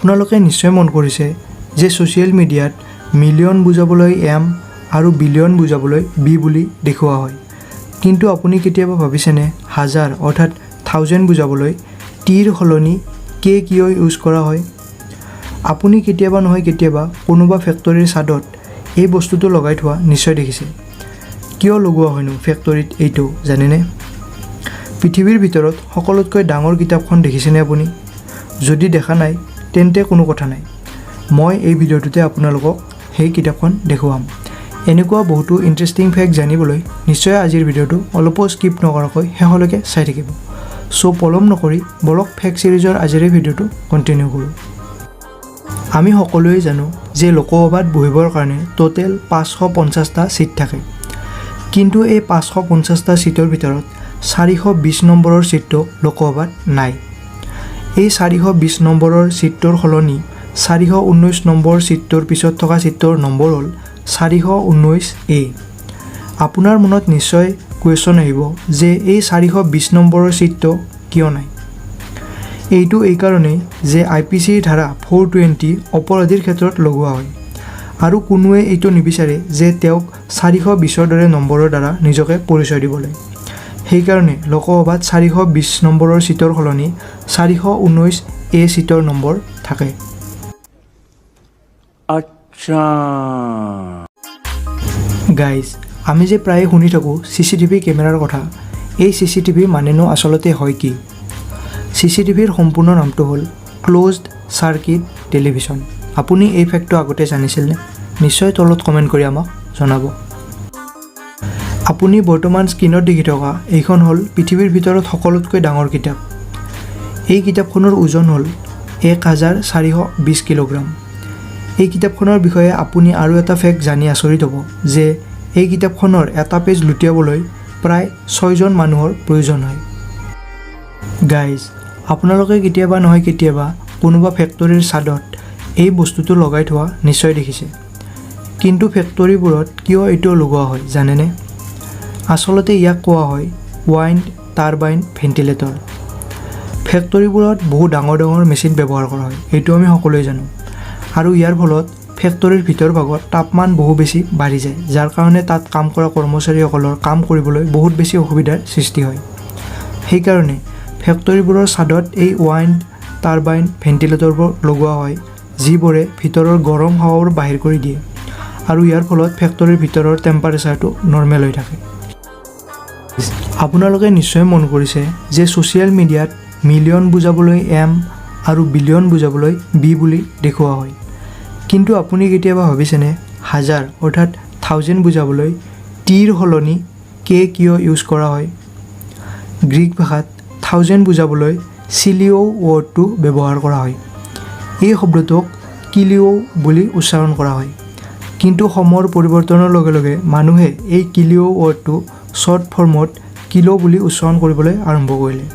আপোনালোকে নিশ্চয় মন কৰিছে যে ছ'চিয়েল মিডিয়াত মিলিয়ন বুজাবলৈ এম আৰু বিলিয়ন বুজাবলৈ বি বুলি দেখুওৱা হয়। কিন্তু আপুনি কেতিয়াবা ভাবিছেনে হাজাৰ অৰ্থাৎ থাউজেণ্ড বুজাবলৈ টিৰ সলনি কে কিয় ইউজ কৰা হয়? আপুনি কেতিয়াবা নহয় কেতিয়াবা কোনোবা ফেক্টৰীৰ ছাদত এই বস্তুটো লগাই থোৱা নিশ্চয় দেখিছে। কিয় লগোৱা হয়নো ফেক্টৰীত এইটো জানেনে? পৃথিৱীৰ ভিতৰত সকলোতকৈ ডাঙৰ কিতাপখন দেখিছেনে আপুনি? যদি দেখা নাই তেন্তে কোনো কথা নাই, মই এই ভিডিঅ'টোতে আপোনালোকক সেই কিতাপখন দেখুৱাম। এনেকুৱা বহুতো ইণ্টাৰেষ্টিং ফেক্ট জানিবলৈ নিশ্চয় আজিৰ ভিডিঅ'টো অলপো স্কিপ নকৰাকৈ শেষলৈকে চাই থাকিব। চ' পলম নকৰি বলক ফেক্ট ছিৰিজৰ আজিৰ ভিডিঅ'টো কণ্টিনিউ কৰোঁ। আমি সকলোৱে জানো যে লোকসভাত বহিবৰ কাৰণে টোটেল 550টা ছিট থাকে, কিন্তু এই 550টা ছিটৰ ভিতৰত 420 নম্বৰৰ ছিটটো লোকসভাত নাই। এই 420 নম্বৰৰ ছিটটোৰ সলনি 419 নম্বৰ ছিটটোৰ পিছত থকা ছিটটোৰ নম্বৰ হ'ল 419A। আপোনাৰ মনত নিশ্চয় কুৱেশ্যন আহিব যে এই 420 নম্বৰৰ ছিটটো কিয় নাই? এইটো এইকাৰণেই যে IPCৰ ধাৰা 420 অপৰাধীৰ ক্ষেত্ৰত লগোৱা হয়, আৰু কোনোৱে এইটো নিবিচাৰে যে তেওঁক 420ৰ দৰে নম্বৰৰ দ্বাৰা নিজকে পৰিচয় দিবলৈ। সেইকাৰণে লোকসভাত 420 নম্বৰৰ ছিটৰ সলনি 419A ছিটৰ নম্বৰ থাকে। আচ্ছা গাইজ, আমি যে প্ৰায়ে শুনি থাকোঁ CCTV কেমেৰাৰ কথা। এই CCTV মানেনো আচলতে হয় কি? CCTVৰ সম্পূৰ্ণ নামটো হ'ল ক্ল'জড চাৰ্কিট টেলিভিছন। আপুনি এই ফেক্টটো আগতে জানিছিলনে? নিশ্চয় তলত কমেণ্ট কৰি আমাক জনাব। আপুনি বৰ্তমান স্ক্ৰীণত দেখি থকা এইখন হ'ল পৃথিৱীৰ ভিতৰত সকলোতকৈ ডাঙৰ কিতাপ। এই কিতাপখনৰ ওজন হ'ল 1420 কিলোগ্ৰাম। এই কিতাপখনৰ বিষয়ে আপুনি আৰু এটা ফেক্ট জানি আচৰিত হ'ব যে এই কিতাপখনৰ এটা পেজ লুটিয়াবলৈ প্ৰায় 6জন মানুহৰ প্ৰয়োজন হয়। গাইজ, আপোনালোকে কেতিয়াবা নহয় কেতিয়াবা কোনোবা ফেক্টৰীৰ ছাদত এই বস্তুটো লগাই থোৱা নিশ্চয় দেখিছে। কিন্তু ফেক্টৰীবোৰত কিয় এইটো লগোৱা হয় জানেনে? আচলতে ইয়াক কোৱা হয় উইণ্ড টাৰ্বাইন ভেণ্টিলেটৰ। ফেক্টৰীবোৰত বহু ডাঙৰ ডাঙৰ মেচিন ব্যৱহাৰ কৰা হয়, এইটো আমি সকলোৱে জানো। আৰু ইয়াৰ ফলত ফেক্টৰীৰ ভিতৰভাগত তাপমান বহু বেছি বাঢ়ি যায়, যাৰ কাৰণে তাত কাম কৰা কৰ্মচাৰীসকলৰ কাম কৰিবলৈ বহুত বেছি অসুবিধাৰ সৃষ্টি হয়। সেইকাৰণে ফেক্টৰীবোৰৰ ছাদত এই উইণ্ড টাৰ্বাইন ভেণ্টিলেটৰবোৰ লগোৱা হয়, যিবোৰে ভিতৰৰ গৰম হাৱাবোৰ বাহিৰ কৰি দিয়ে, আৰু ইয়াৰ ফলত ফেক্টৰীৰ ভিতৰৰ টেম্পাৰেচাৰটো নৰ্মেল হৈ থাকে। আপোনালোকে নিশ্চয় মন কৰিছে যে ছ'চিয়েল মিডিয়াত মিলিয়ন বুজাবলৈ এম আৰু বিলিয়ন বুজাবলৈ বি বুলি দেখুওৱা হয়। কিন্তু আপুনি কেতিয়াবা ভাবিছেনে হাজাৰ অৰ্থাৎ থাউজেণ্ড বুজাবলৈ টিৰ সলনি কে কিয় ইউজ কৰা হয়? গ্ৰীক ভাষাত থাউজেণ্ড বুজাবলৈ চিলিঅ' ৱৰ্ডটো ব্যৱহাৰ কৰা হয়। এই শব্দটোক কিলিঅ' বুলি উচ্চাৰণ কৰা হয়, কিন্তু সময়ৰ পৰিৱৰ্তনৰ লগে লগে মানুহে এই কিলিঅ' ৱৰ্ডটো শ্বৰ্ট ফৰ্মত কিলো বুলি উচ্চাৰণ কৰিবলৈ আৰম্ভ কৰিলে।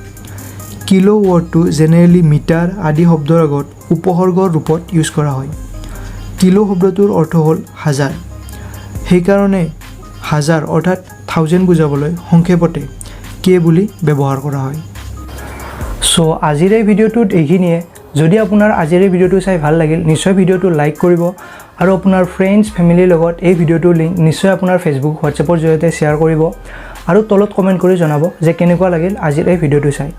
কিলো ৱৰ্ডটো জেনেৰেলি মিটাৰ আদি শব্দৰ আগত উপসৰ্গৰ ৰূপত ইউজ কৰা হয়। কিলো শব্দটোৰ অৰ্থ হ'ল হাজাৰ, সেইকাৰণে হাজাৰ অৰ্থাৎ থাউজেণ্ড বুজাবলৈ সংক্ষেপতে কে বুলি ব্যৱহাৰ কৰা হয়। চ' আজিৰ এই ভিডিঅ'টোত এইখিনিয়ে। যদি আপোনাৰ আজিৰ এই ভিডিঅ'টো চাই ভাল লাগিল, নিশ্চয় ভিডিঅ'টো লাইক কৰিব, আৰু আপোনাৰ ফ্ৰেণ্ডছ ফেমিলিৰ লগত এই ভিডিঅ'টোৰ লিংক নিশ্চয় আপোনাৰ ফেচবুক হোৱাটছএপৰ জৰিয়তে শ্বেয়াৰ কৰিব, আৰু তলত কমেণ্ট কৰি জনাব যে কেনেকুৱা লাগিল আজিৰ এই ভিডিঅ'টো চাই।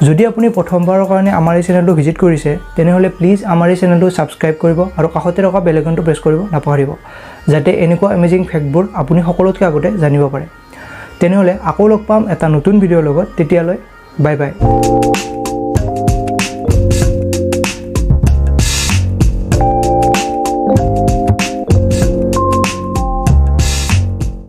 যদি আপুনি প্ৰথমবাৰৰ কাৰণে আমাৰ এই চেনেলটো ভিজিট কৰিছে, তেনেহ'লে প্লিজ আমাৰ এই চেনেলটো ছাবস্ক্ৰাইব কৰিব আৰু কাষতে থকা বেল আইকনটো প্ৰেছ কৰিব নাপাহৰিব, যাতে এনেকুৱা এমেজিং ফেক্টবোৰ আপুনি সকলোতকৈ আগতে জানিব পাৰে। তেনেহ'লে আকৌ লগ পাম এটা নতুন ভিডিঅ'ৰ লগত। তেতিয়ালৈ বাই বাই।